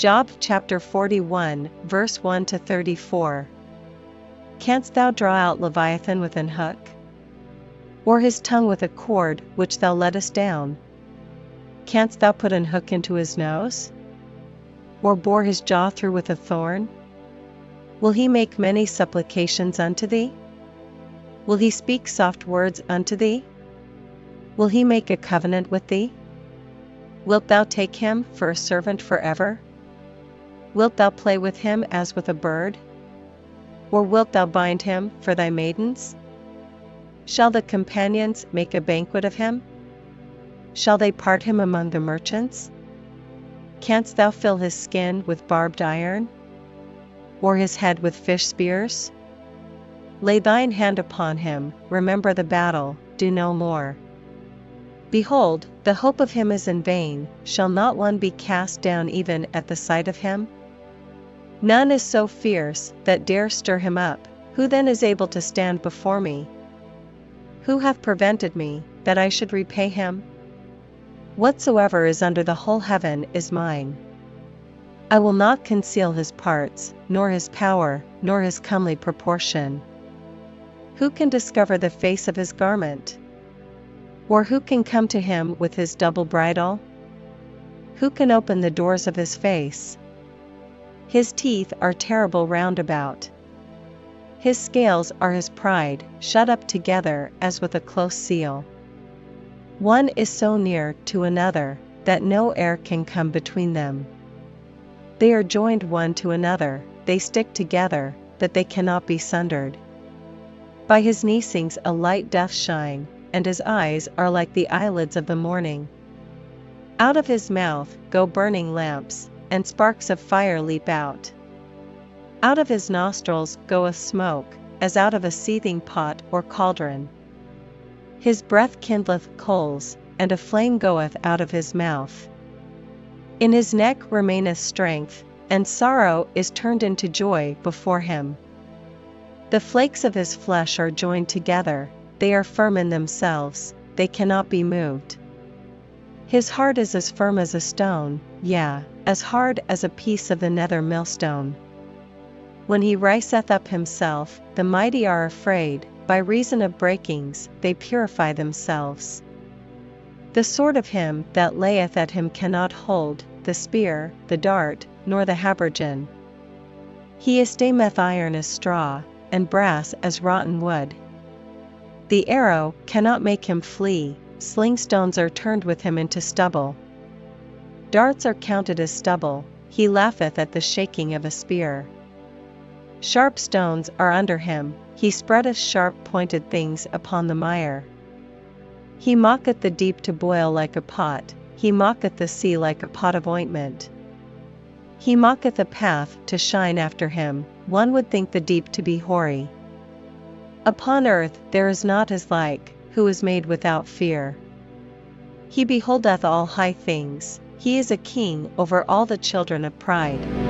Job chapter 41, verse 1-34. Canst thou draw out Leviathan with an hook? Or his tongue with a cord which thou lettest down? Canst thou put an hook into his nose? Or bore his jaw through with a thorn? Will he make many supplications unto thee? Will he speak soft words unto thee? Will he make a covenant with thee? Wilt thou take him for a servant forever? Wilt thou play with him as with a bird? Or wilt thou bind him for thy maidens? Shall the companions make a banquet of him? Shall they part him among the merchants? Canst thou fill his skin with barbed iron? Or his head with fish spears? Lay thine hand upon him, remember the battle, do no more. Behold, the hope of him is in vain, shall not one be cast down even at the sight of him? None is so fierce that dare stir him up. Who then is able to stand before me? Who hath prevented me, that I should repay him? Whatsoever is under the whole heaven is mine. I will not conceal his parts, nor his power, nor his comely proportion. Who can discover the face of his garment? Or who can come to him with his double bridle? Who can open the doors of his face? His teeth are terrible round about. His scales are his pride, shut up together as with a close seal. One is so near to another, that no air can come between them. They are joined one to another, they stick together, that they cannot be sundered. By his neesings a light doth shine, and his eyes are like the eyelids of the morning. Out of his mouth go burning lamps, and sparks of fire leap out. Out of his nostrils goeth smoke, as out of a seething pot or cauldron. His breath kindleth coals, and a flame goeth out of his mouth. In his neck remaineth strength, and sorrow is turned into joy before him. The flakes of his flesh are joined together, they are firm in themselves, they cannot be moved. His heart is as firm as a stone, yea, as hard as a piece of the nether millstone. When he riseth up himself, the mighty are afraid, by reason of breakings they purify themselves. The sword of him that layeth at him cannot hold, the spear, the dart, nor the habergeon. He esteemeth iron as straw, and brass as rotten wood. The arrow cannot make him flee, sling stones are turned with him into stubble. Darts are counted as stubble, he laugheth at the shaking of a spear. Sharp stones are under him, he spreadeth sharp-pointed things upon the mire. He mocketh the deep to boil like a pot, he mocketh the sea like a pot of ointment. He mocketh a path to shine after him, one would think the deep to be hoary. Upon earth there is not his like, who is made without fear. He beholdeth all high things, he is a king over all the children of pride.